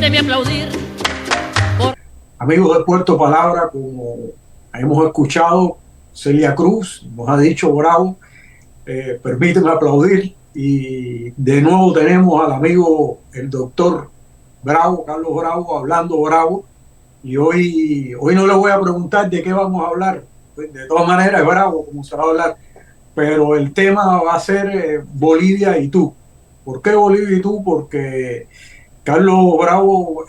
permíteme aplaudir. Amigos de Puerto Palabra, como hemos escuchado, Celia Cruz nos ha dicho bravo, permíteme aplaudir. Y de nuevo tenemos al amigo, el doctor Bravo, Carlos Bravo, hablando bravo. Y hoy no le voy a preguntar de qué vamos a hablar. Pues, de todas maneras, es bravo como se va a hablar. Pero el tema va a ser Bolivia y tú. ¿Por qué Bolivia y tú? Porque Carlos Bravo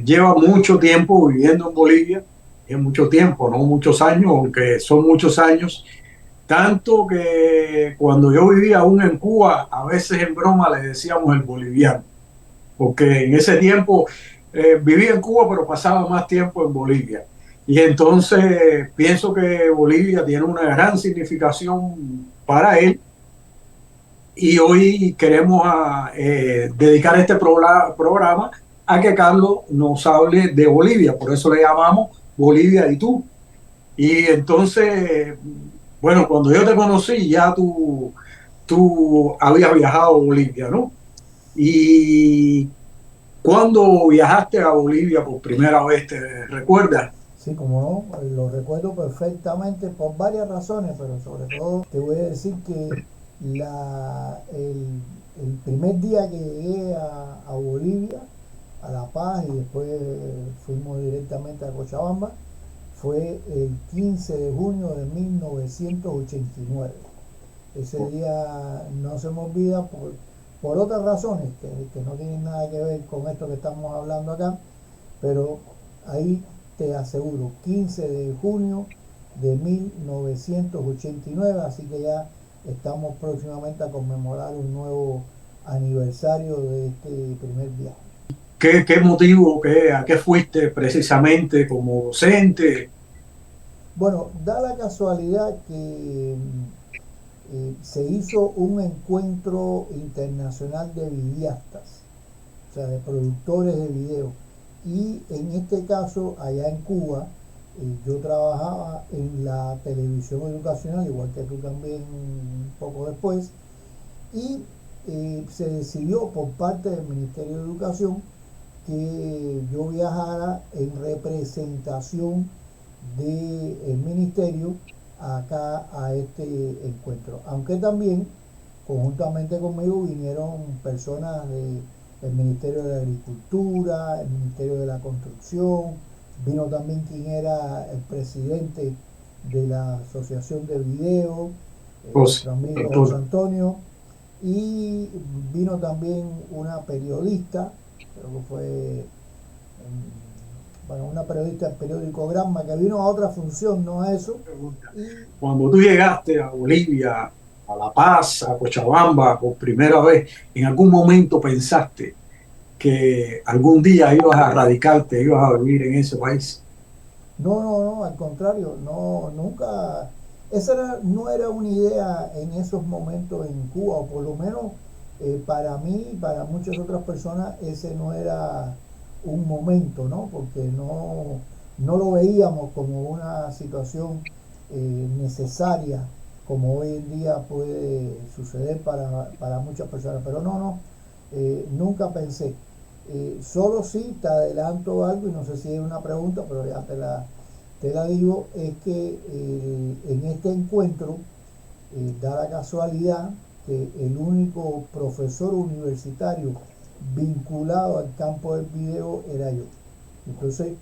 lleva mucho tiempo viviendo en Bolivia, es mucho tiempo, no muchos años, aunque son muchos años, tanto que cuando yo vivía aún en Cuba, a veces en broma le decíamos el boliviano, porque en ese tiempo vivía en Cuba, pero pasaba más tiempo en Bolivia. Y entonces pienso que Bolivia tiene una gran significación para él y hoy queremos dedicar este programa a que Carlos nos hable de Bolivia, por eso le llamamos Bolivia y tú. Y entonces, bueno, cuando yo te conocí ya tú habías viajado a Bolivia, ¿no? ¿Y cuándo viajaste a Bolivia por primera vez, te recuerdas? Sí, como no, lo recuerdo perfectamente por varias razones, pero sobre todo te voy a decir que el primer día que llegué a Bolivia, a La Paz y después fuimos directamente a Cochabamba, fue el 15 de junio de 1989. Ese día no se me olvida por otras razones que no tienen nada que ver con esto que estamos hablando acá, pero ahí te aseguro, 15 de junio de 1989, así que ya estamos próximamente a conmemorar un nuevo aniversario de este primer viaje. ¿Qué motivo, a qué fuiste precisamente como docente? Bueno, da la casualidad que se hizo un encuentro internacional de videastas, o sea, de productores de video. Y en este caso, allá en Cuba, yo trabajaba en la televisión educacional, igual que tú también un poco después, y se decidió por parte del Ministerio de Educación que yo viajara en representación del ministerio acá a este encuentro, aunque también conjuntamente conmigo vinieron personas del Ministerio de Agricultura, el Ministerio de la Construcción, vino también quien era el presidente de la Asociación de Video, José, nuestro amigo José doctor. Antonio, y vino también una periodista, creo que fue bueno, una periodista del periódico Granma, que vino a otra función, no a eso. Y Cuando tú llegaste a Bolivia, a La Paz, a Cochabamba por primera vez, ¿en algún momento pensaste que algún día ibas a radicarte, ibas a vivir en ese país? no, al contrario, no, nunca, no era una idea en esos momentos en Cuba, o por lo menos para mí y para muchas otras personas, ese no era un momento, ¿no? Porque no lo veíamos como una situación necesaria, como hoy en día puede suceder para muchas personas, pero nunca pensé. Solo sí te adelanto algo, y no sé si es una pregunta, pero ya te la digo, es que en este encuentro da la casualidad que el único profesor universitario vinculado al campo del video era yo. Entonces,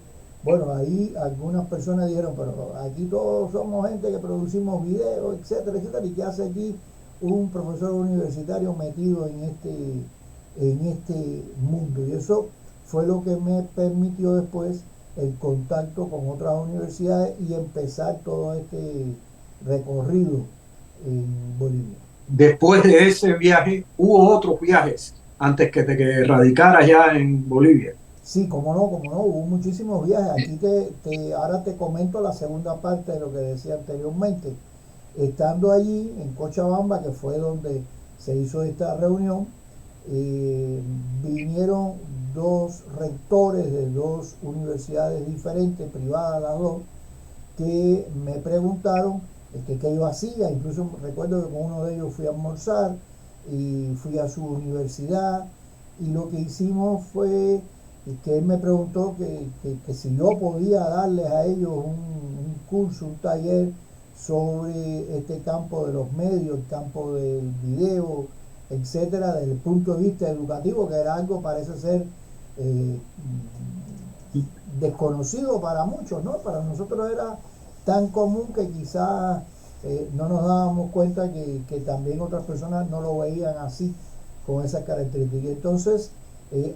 bueno, ahí algunas personas dijeron, pero aquí todos somos gente que producimos videos, etcétera, etcétera, y qué hace aquí un profesor universitario metido en este mundo. Y eso fue lo que me permitió después el contacto con otras universidades y empezar todo este recorrido en Bolivia. Después de ese viaje, ¿hubo otros viajes antes que radicaras ya en Bolivia? Sí, como no, hubo muchísimos viajes. Aquí ahora te comento la segunda parte de lo que decía anteriormente. Estando allí en Cochabamba, que fue donde se hizo esta reunión, vinieron dos rectores de dos universidades diferentes, privadas las dos, que me preguntaron qué yo hacía. Incluso recuerdo que con uno de ellos fui a almorzar y fui a su universidad, y lo que hicimos fue y que él me preguntó que si yo podía darles a ellos un curso, un taller sobre este campo de los medios, el campo del video, etcétera, desde el punto de vista educativo, que era algo parece ser eh, desconocido para muchos, ¿no? Para nosotros era tan común que quizás no nos dábamos cuenta que también otras personas no lo veían así, con esas características. Entonces,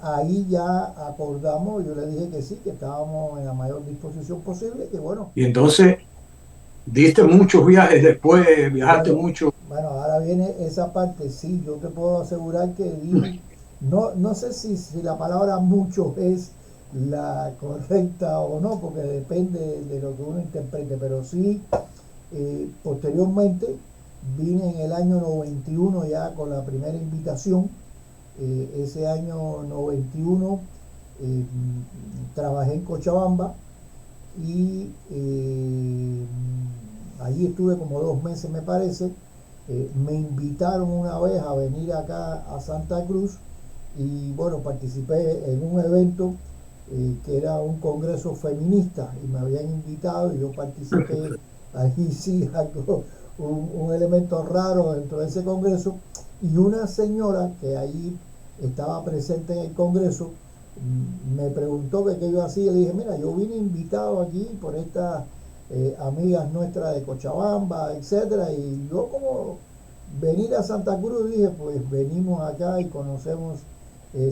ahí ya acordamos, yo le dije que sí, que estábamos en la mayor disposición posible, que bueno, Y entonces diste muchos viajes después, viajaste bueno, mucho. bueno, ahora viene esa parte, sí, yo te puedo asegurar que di, no sé si la palabra mucho es la correcta o no, porque depende de lo que uno interprete, pero sí, posteriormente vine en el año 91 ya con la primera invitación. Ese año 91 eh, trabajé en Cochabamba y allí estuve como 2 meses me parece. Me invitaron una vez a venir acá a Santa Cruz y bueno, participé en un evento que era un congreso feminista y me habían invitado y yo participé allí sí algo, un elemento raro dentro de ese congreso y una señora que allí estaba presente en el congreso me preguntó que qué yo hacía y le dije mira yo vine invitado aquí por estas amigas nuestras de Cochabamba etcétera y yo como venir a Santa Cruz dije pues venimos acá y conocemos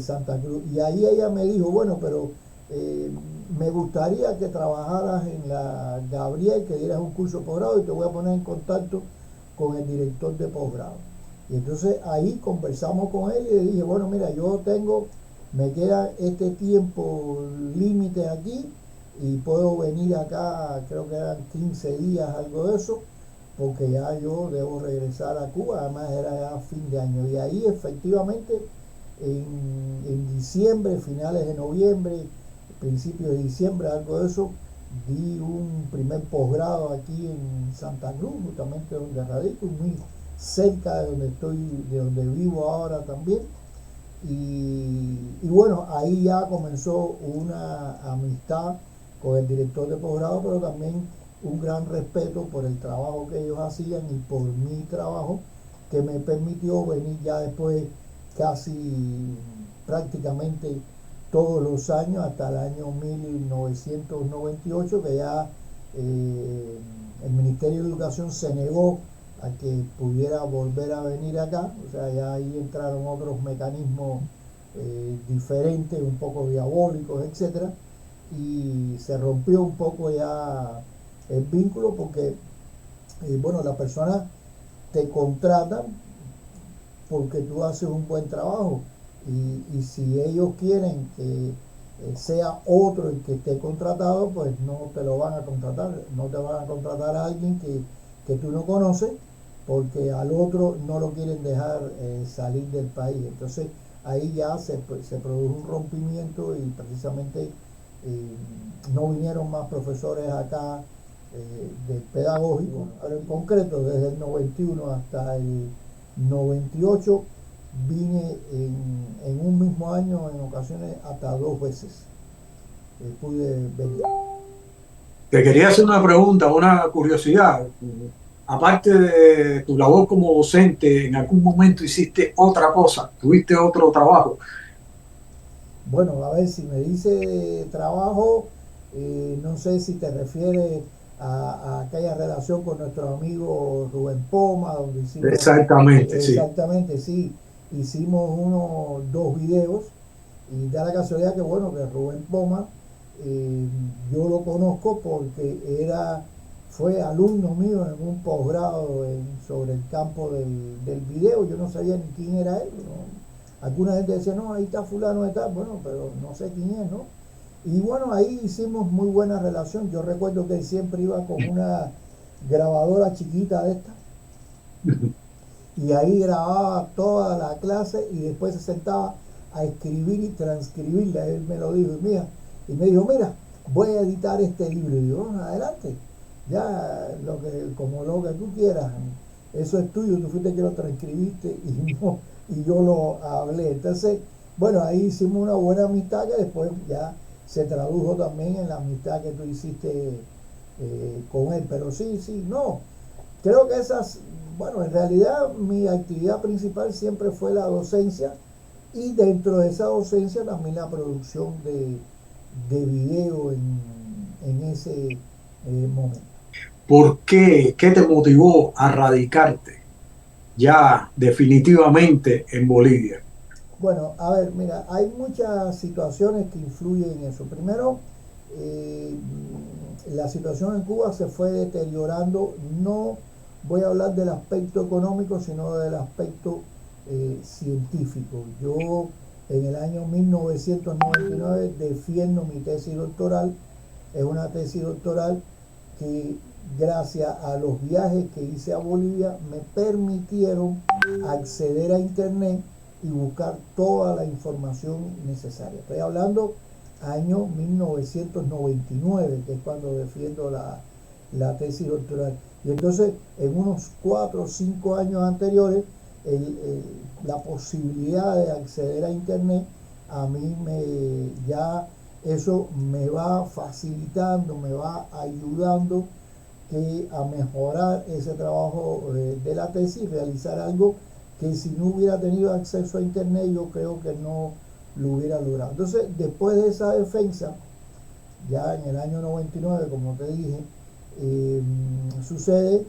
Santa Cruz. Y ahí ella me dijo, bueno, pero me gustaría que trabajaras en la Gabriel, que dieras un curso de posgrado y te voy a poner en contacto con el director de posgrado. Y entonces ahí conversamos con él y le dije, bueno, mira, yo tengo, me queda este tiempo límite aquí y puedo venir acá, creo que eran 15 días, algo de eso, porque ya yo debo regresar a Cuba, además era ya fin de año. Y ahí efectivamente en diciembre, finales de noviembre, principios de diciembre, algo de eso, di un primer posgrado aquí en Santa Cruz, justamente donde radico, muy cerca de donde estoy, de donde vivo ahora también. Y bueno, ahí ya comenzó una amistad con el director de posgrado, pero también un gran respeto por el trabajo que ellos hacían y por mi trabajo, que me permitió venir ya después casi prácticamente todos los años hasta el año 1998 que ya el Ministerio de Educación se negó a que pudiera volver a venir acá, o sea, ya ahí entraron otros mecanismos diferentes, un poco diabólicos, etcétera, y se rompió un poco ya el vínculo porque, bueno, las personas te contratan porque tú haces un buen trabajo y si ellos quieren que sea otro el que esté contratado, pues no te lo van a contratar, no te van a contratar a alguien que tú no conoces porque al otro no lo quieren dejar salir del país. Entonces ahí ya se produjo un rompimiento y precisamente no vinieron más profesores acá de pedagógico, pero en concreto desde el 91 hasta el 98 vine en un mismo año, en ocasiones hasta 2 veces pude venir. Te quería hacer una pregunta, una curiosidad. Aparte de tu labor como docente, ¿en algún momento hiciste otra cosa? ¿Tuviste otro trabajo? Bueno, a ver, si me dice trabajo, no sé si te refieres a aquella relación con nuestro amigo Rubén Poma, donde hicimos, Exactamente, sí. exactamente, sí, hicimos unos 2 videos y da la casualidad que, bueno, que Rubén Poma, eh, yo lo conozco porque fue alumno mío en un posgrado sobre el campo del video, yo no sabía ni quién era él, ¿no? Alguna gente decía, no, ahí está fulano de tal, bueno, pero no sé quién es, ¿no? Y bueno, ahí hicimos muy buena relación. Yo recuerdo que él siempre iba con una grabadora chiquita de esta y ahí grababa toda la clase y después se sentaba a escribir y transcribirla. Él me lo dijo y me dijo, mira, voy a editar este libro. Y yo, bueno, adelante, ya como lo que tú quieras, eso es tuyo, tú fuiste que lo transcribiste y no, y yo lo hablé. Entonces, Bueno, ahí hicimos una buena amistad que después ya se tradujo también en la amistad que tú hiciste con él. Pero sí, sí, no. Creo que esas, bueno, en realidad mi actividad principal siempre fue la docencia y dentro de esa docencia también la producción de video en ese momento. ¿Por qué? ¿Qué te motivó a radicarte ya definitivamente en Bolivia? Bueno, a ver, mira, hay muchas situaciones que influyen en eso. Primero, eh, la situación en Cuba se fue deteriorando. No voy a hablar del aspecto económico, sino del aspecto científico. Yo en el año 1999 defiendo mi tesis doctoral. Es una tesis doctoral que gracias a los viajes que hice a Bolivia me permitieron acceder a internet y buscar toda la información necesaria. Estoy hablando año 1999, que es cuando defiendo la tesis doctoral. Y entonces, en unos 4 o 5 años anteriores, la posibilidad de acceder a internet, a mí ya eso me va facilitando, me va ayudando que a mejorar ese trabajo de la tesis, realizar algo que si no hubiera tenido acceso a internet yo creo que no lo hubiera logrado. Entonces, después de esa defensa, ya en el año 99, como te dije, eh, sucede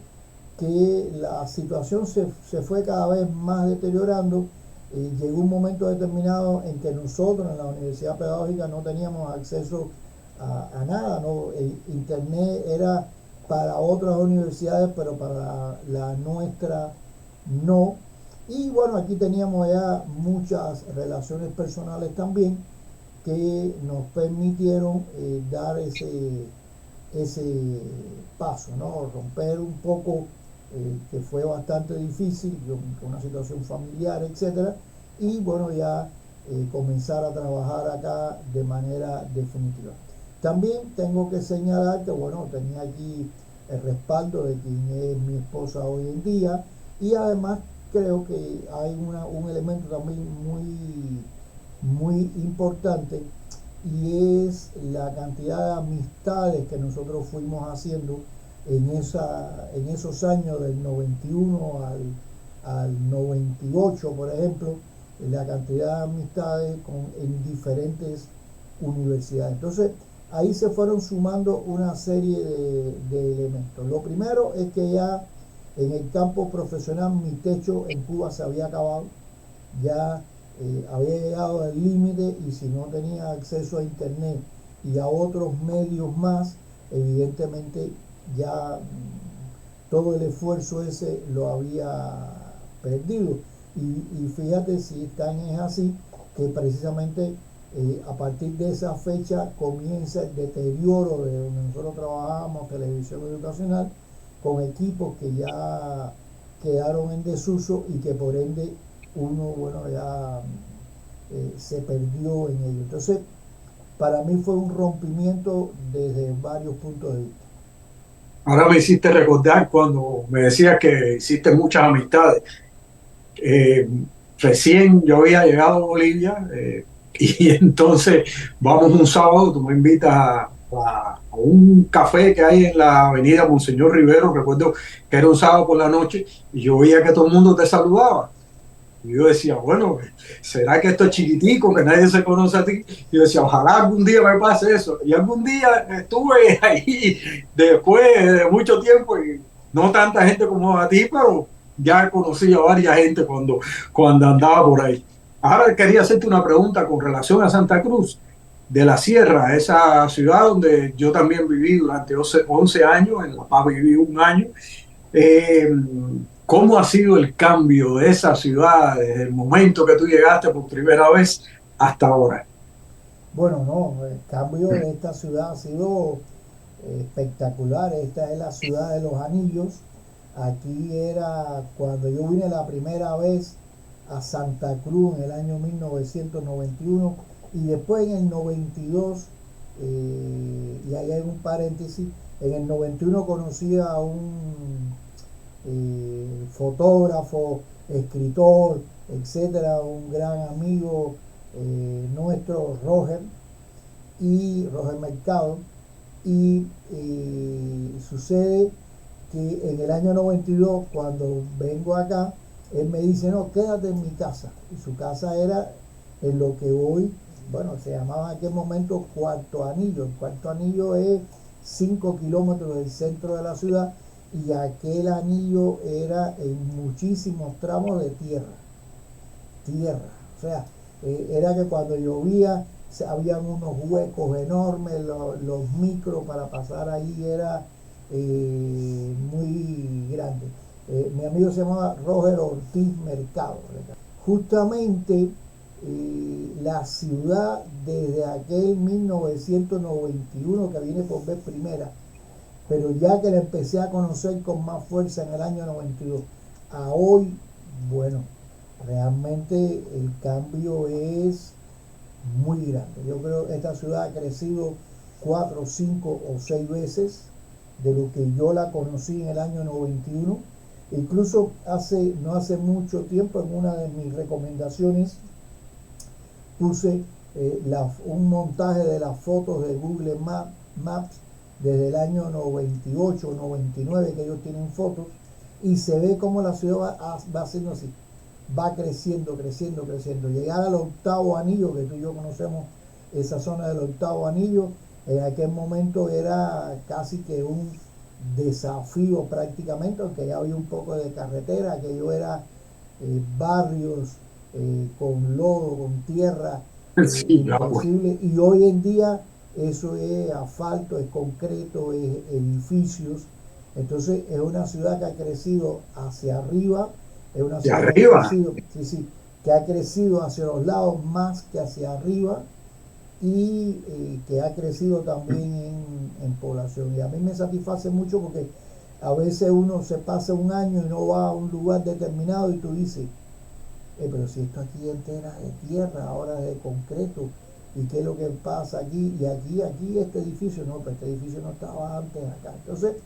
que la situación se fue cada vez más deteriorando. Llegó un momento determinado en que nosotros en la Universidad Pedagógica no teníamos acceso a nada, ¿no? El internet era para otras universidades, pero para la nuestra no. Y bueno, aquí teníamos ya muchas relaciones personales también que nos permitieron dar ese paso, ¿no? Romper un poco, que fue bastante difícil, con una situación familiar, etcétera, y bueno, ya comenzar a trabajar acá de manera definitiva. También tengo que señalar que, bueno, tenía aquí el respaldo de quien es mi esposa hoy en día, y además creo que hay un elemento también muy importante, y es la cantidad de amistades que nosotros fuimos haciendo en esos años del 91 al 98, por ejemplo, la cantidad de amistades en diferentes universidades. Entonces, ahí se fueron sumando una serie de elementos. Lo primero es que ya en el campo profesional mi techo en Cuba se había acabado, ya había llegado al límite, y si no tenía acceso a internet y a otros medios más, evidentemente ya todo el esfuerzo ese lo había perdido. Y fíjate si tan es así que precisamente a partir de esa fecha comienza el deterioro de donde nosotros trabajábamos, televisión educacional, con equipos que ya quedaron en desuso y que por ende uno, bueno, ya se perdió en ello. Entonces, para mí fue un rompimiento desde varios puntos de vista. Ahora me hiciste recordar cuando me decías que hiciste muchas amistades. Eh, Recién yo había llegado a Bolivia, y entonces vamos un sábado, tú me invitas a un café que hay en la avenida Monseñor Rivero. Recuerdo que era un sábado por la noche y yo veía que todo el mundo te saludaba. Y yo decía, bueno, ¿será que esto es chiquitico, que nadie se conoce a ti? Y yo decía, ojalá algún día me pase eso. Y algún día estuve ahí después de mucho tiempo, y no tanta gente como a ti, pero ya conocí a varias gente cuando andaba por ahí. Ahora quería hacerte una pregunta con relación a Santa Cruz de la Sierra, esa ciudad donde yo también viví durante 11 años. En La Paz viví un año. eh, ¿Cómo ha sido el cambio de esa ciudad desde el momento que tú llegaste por primera vez hasta ahora? Bueno, no, el cambio de esta ciudad ha sido espectacular. Esta es la ciudad de los anillos. Aquí era cuando yo vine la primera vez a Santa Cruz en el año 1991, y después en el 92, y ahí hay un paréntesis, en el 91 conocí a un fotógrafo, escritor, etcétera, un gran amigo, nuestro Roger Roger Mercado, y sucede que en el año 92, cuando vengo acá, él me dice, no, quédate en mi casa. Y su casa era en lo que hoy, bueno, se llamaba en aquel momento Cuarto Anillo. El Cuarto Anillo es 5 kilómetros del centro de la ciudad, y aquel anillo era en muchísimos tramos de tierra. O sea, era que cuando llovía habían unos huecos enormes, los micros para pasar ahí era muy grande. Mi amigo se llamaba Roger Ortiz Mercado. Justamente la ciudad desde aquel 1991 que vine por vez primera, pero ya que la empecé a conocer con más fuerza en el año 92 a hoy, bueno, realmente el cambio es muy grande. Yo creo que esta ciudad ha crecido 4, 5 o 6 veces de lo que yo la conocí en el año 91. Incluso no hace mucho tiempo, en una de mis recomendaciones puse un montaje de las fotos de Google Maps desde el año 98 o 99, que ellos tienen fotos, y se ve como la ciudad va haciendo así, va creciendo, creciendo, creciendo. Llegar al octavo anillo, que tú y yo conocemos esa zona del octavo anillo, en aquel momento era casi que un desafío prácticamente, aunque ya había un poco de carretera. Aquello era barrios con lodo, con tierra, Sí, pues. inaccesible, y hoy en día eso es asfalto, es concreto, es edificios. Entonces es una ciudad que ha crecido hacia arriba, es una De ciudad que ha arriba. crecido, sí, sí, que ha crecido hacia los lados más que hacia arriba, y que ha crecido también en población. Y a mí me satisface mucho porque a veces uno se pasa un año y no va a un lugar determinado y tú dices, pero si esto aquí antes era de tierra, ahora es de concreto, ¿y qué es lo que pasa aquí? Y aquí este edificio, no, pues este edificio no estaba antes acá. Entonces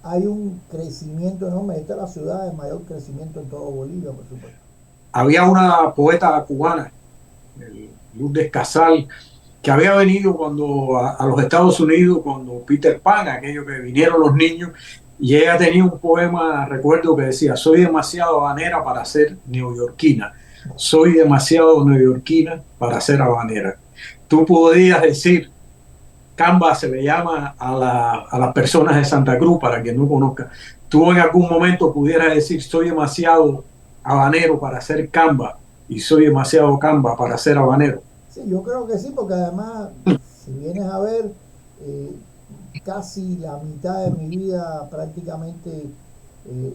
hay un crecimiento enorme. Esta es la ciudad de mayor crecimiento en todo Bolivia, por supuesto. Había una poeta cubana, Lourdes Casal, que había venido a los Estados Unidos cuando Peter Pan, aquello que vinieron los niños, y ella tenía un poema, recuerdo, que decía, soy demasiado habanera para ser neoyorquina, soy demasiado neoyorquina para ser habanera. Tú podías decir, Canva se le llama a las personas de Santa Cruz, para quien no conozca, tú en algún momento pudieras decir, soy demasiado habanero para ser Canva y soy demasiado Canva para ser habanero. Sí, yo creo que sí, porque además, si vienes a ver, eh, casi la mitad de mi vida prácticamente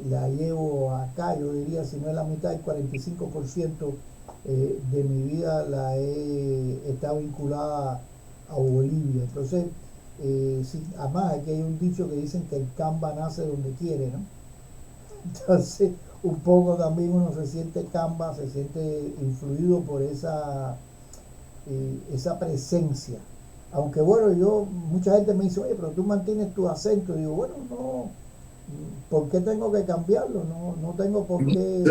la llevo acá. Yo diría, si no es la mitad, el 45% de mi vida está vinculada a Bolivia. Entonces, sí, además aquí hay un dicho que dicen que el Camba nace donde quiere, ¿no? Entonces, un poco también uno se siente Camba, se siente influido por esa presencia. Aunque bueno, mucha gente me dice, oye, pero tú mantienes tu acento. Y digo, bueno, no, ¿por qué tengo que cambiarlo? No tengo por qué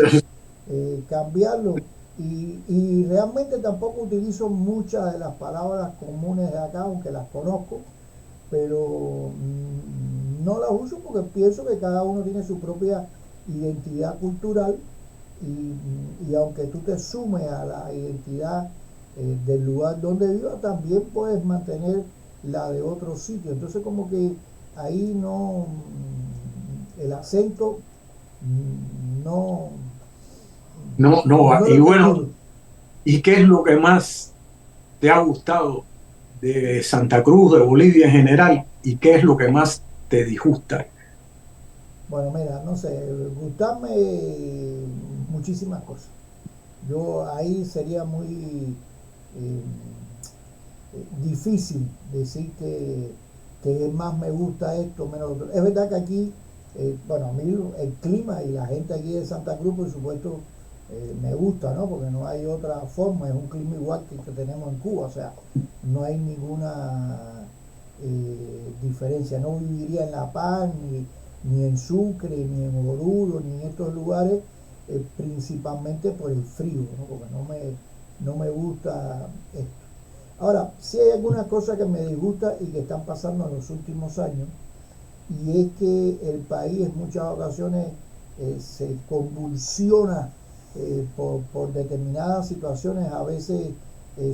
cambiarlo. Y realmente tampoco utilizo muchas de las palabras comunes de acá, aunque las conozco, pero no las uso porque pienso que cada uno tiene su propia identidad cultural, y aunque tú te sumes a la identidad del lugar donde vivas, también puedes mantener la de otro sitio. Entonces como que ahí no, el acento no, No, no, no y lo bueno, capturo. ¿y qué es lo que más te ha gustado de Santa Cruz, de Bolivia en general? ¿Y qué es lo que más te disgusta? Bueno, mira, no sé, gustarme muchísimas cosas. Yo ahí sería muy difícil decir que más me gusta esto, menos otro. Es verdad que aquí, bueno, a mí el clima y la gente aquí de Santa Cruz, por supuesto, me gusta, ¿no? Porque no hay otra forma, es un clima igual que tenemos en Cuba, o sea, no hay ninguna diferencia. No viviría en La Paz, ni en Sucre, ni en Oruro, ni en estos lugares, principalmente por el frío, ¿no? Porque no me gusta esto. Ahora, sí hay algunas cosas que me disgustan y que están pasando en los últimos años, y es que el país en muchas ocasiones se convulsiona por determinadas situaciones, a veces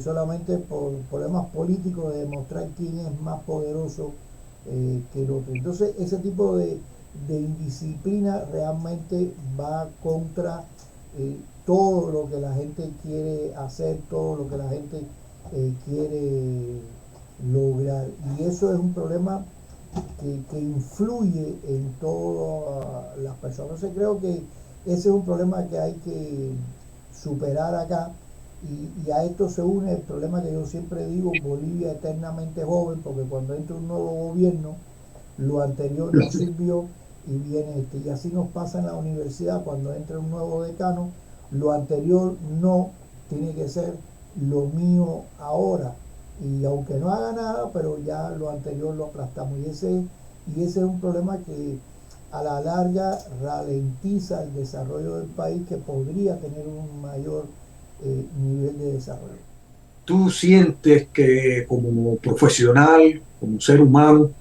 solamente por problemas políticos de demostrar quién es más poderoso que el otro. Entonces ese tipo de indisciplina realmente va contra todo lo que la gente quiere hacer, todo lo que la gente quiere lograr. Y eso es un problema que influye en todas las personas. Entonces creo que ese es un problema que hay que superar acá, y a esto se une el problema que yo siempre digo: Bolivia eternamente joven, porque cuando entra un nuevo gobierno, lo anterior no sirvió y viene este. Y así nos pasa en la universidad: cuando entra un nuevo decano, lo anterior no, tiene que ser lo mío ahora. Y aunque no haga nada, pero ya lo anterior lo aplastamos. Y ese es un problema que a la larga ralentiza el desarrollo del país, que podría tener un mayor nivel de desarrollo. ¿Tú sientes que como profesional, como ser humano,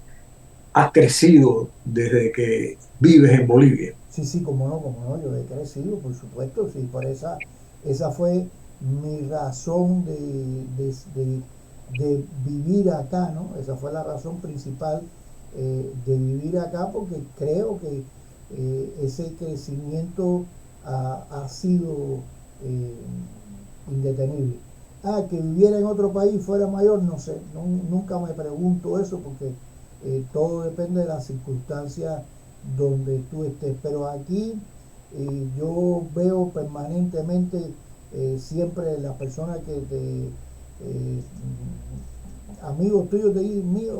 has crecido desde que vives en Bolivia? Sí, sí, como no, yo he crecido, por supuesto, sí, esa fue mi razón de vivir acá, ¿no? Esa fue la razón principal de vivir acá, porque creo que ese crecimiento ha sido eh, indetenible. Ah, que viviera en otro país fuera mayor, no sé, nunca me pregunto eso, porque todo depende de las circunstancias donde tú estés. Pero aquí yo veo permanentemente siempre las personas que amigos tuyos te dicen: mío,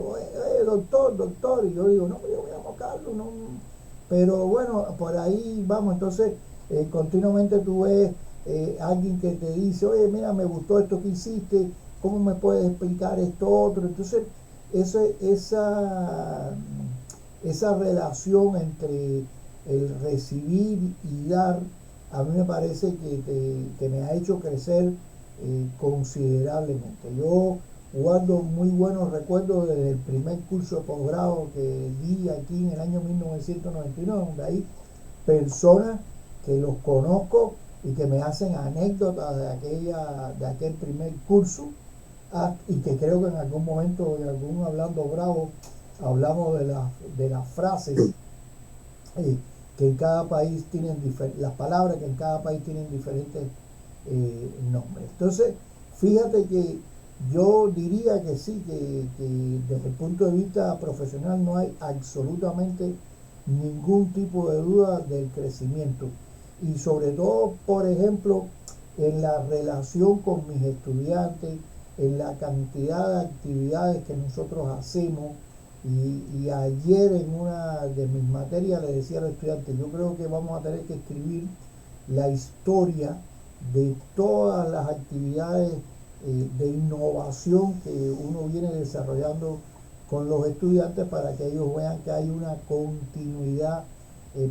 doctor, doctor, y yo digo: no, yo me llamo Carlos, no. Pero bueno, por ahí vamos. Entonces continuamente tú ves alguien que te dice: oye, mira, me gustó esto que hiciste, ¿cómo me puedes explicar esto otro? Entonces ese, esa relación entre el recibir y dar, a mí me parece que me ha hecho crecer considerablemente. Yo guardo muy buenos recuerdos desde el primer curso de posgrado que di aquí en el año 1999, donde hay personas que los conozco y que me hacen anécdotas de aquel primer curso, y que creo que en algún momento, en algún Hablando Bravo, hablamos de las frases eh, que en cada país tienen las palabras que en cada país tienen diferentes nombres. Entonces, fíjate que yo diría que sí, que desde el punto de vista profesional no hay absolutamente ningún tipo de duda del crecimiento. Y sobre todo, por ejemplo, en la relación con mis estudiantes, en la cantidad de actividades que nosotros hacemos. Y ayer en una de mis materias le decía a los estudiantes: yo creo que vamos a tener que escribir la historia de todas las actividades de innovación que uno viene desarrollando con los estudiantes, para que ellos vean que hay una continuidad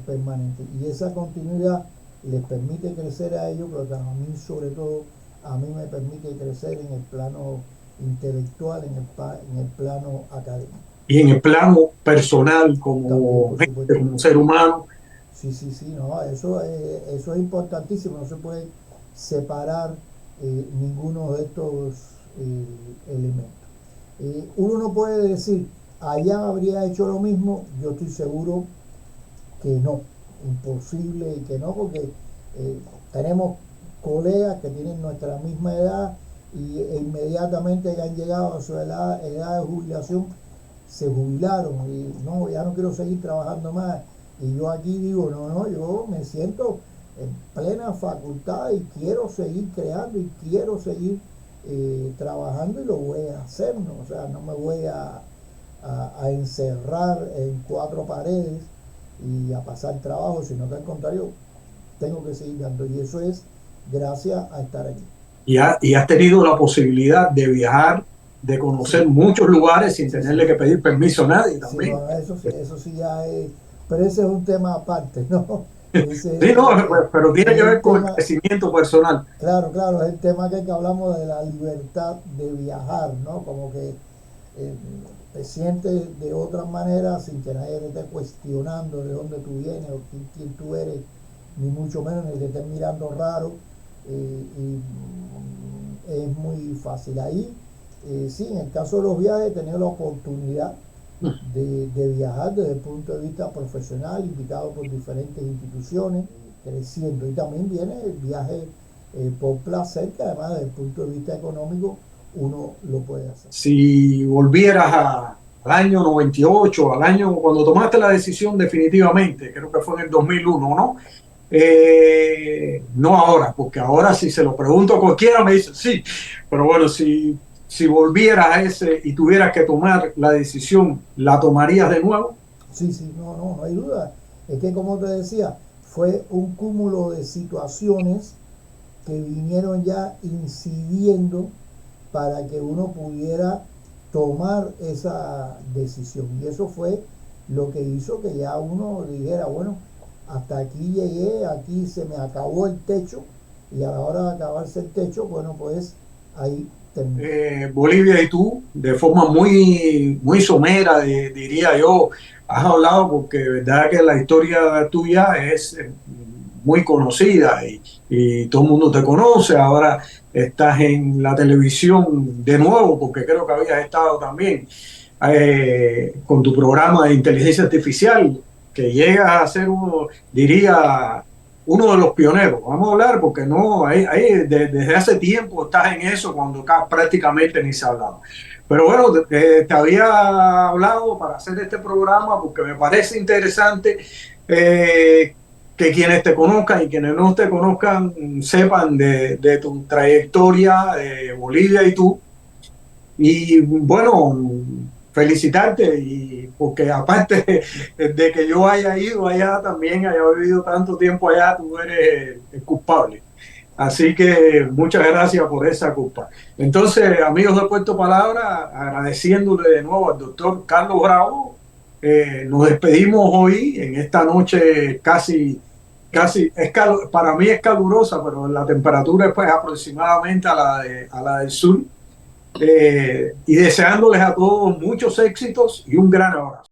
permanente. Y esa continuidad les permite crecer a ellos, pero a mí, sobre todo, a mí me permite crecer en el plano intelectual, en el plano académico. Y en el plano personal, También, como por gente, supuesto. como ser humano, Sí, sí, sí, no, eso es importantísimo, no se puede separar ninguno de estos elementos. Uno no puede decir: allá habría hecho lo mismo. Yo estoy seguro que no, imposible que no, porque tenemos colegas que tienen nuestra misma edad, e inmediatamente que han llegado a su edad de jubilación se jubilaron y no, ya no quiero seguir trabajando más. Y yo aquí digo: no, no, yo me siento en plena facultad y quiero seguir creando y quiero seguir trabajando, y lo voy a hacer, ¿no? O sea, no me voy a encerrar en cuatro paredes y a pasar trabajo, sino que al contrario, tengo que seguir dando. Y eso es gracias a estar aquí. y has tenido la posibilidad de viajar, de Sí, conocer muchos lugares sin sí, sí, tenerle sí. que pedir permiso a nadie Sí, también. bueno, eso sí ya es, pero ese es un tema aparte, ¿no? Sí, no, pero Es tiene que el ver con el tema, crecimiento personal. claro, claro, es el tema que hablamos de la libertad de viajar, ¿no? Como que te sientes de otra manera sin que nadie te esté cuestionando de dónde tú vienes o quién tú eres, ni mucho menos ni te estén mirando raro. Es muy fácil. Ahí, sí, en el caso de los viajes, he tenido la oportunidad de viajar desde el punto de vista profesional, invitado por diferentes instituciones, creciendo. Y también viene el viaje por placer, que además desde el punto de vista económico uno lo puede hacer. Si volvieras al año 98, al año cuando tomaste la decisión definitivamente, creo que fue en el 2001, ¿no? No ahora, porque ahora si se lo pregunto a cualquiera me dice sí, pero bueno, si volvieras a ese y tuvieras que tomar la decisión, ¿la tomarías de nuevo? Sí, sí, no, no, no hay duda. Es que como te decía, fue un cúmulo de situaciones que vinieron ya incidiendo para que uno pudiera tomar esa decisión. Y eso fue lo que hizo que ya uno dijera, bueno, hasta aquí llegué, aquí se me acabó el techo, y a la hora de acabarse el techo, bueno, pues ahí terminó. Bolivia y tú, de forma muy, muy somera, diría yo, has hablado porque de verdad que la historia tuya es muy conocida y todo el mundo te conoce. Ahora estás en la televisión de nuevo, porque creo que habías estado también con tu programa de inteligencia artificial, que llegas a ser uno, diría, uno de los pioneros. Vamos a hablar porque no, desde hace tiempo estás en eso cuando acá prácticamente ni se ha hablado. Pero bueno, te había hablado para hacer este programa porque me parece interesante que quienes te conozcan y quienes no te conozcan sepan de tu trayectoria de Bolivia y tú. Y bueno, felicitarte y porque aparte de que yo haya ido allá también, haya vivido tanto tiempo allá, tú eres el culpable. Así que muchas gracias por esa culpa. Entonces, amigos de Puerto Palabra, agradeciéndole de nuevo al doctor Carlos Bravo, nos despedimos hoy en esta noche para mí es calurosa, pero la temperatura es pues aproximadamente a la del sur, y deseándoles a todos muchos éxitos y un gran abrazo.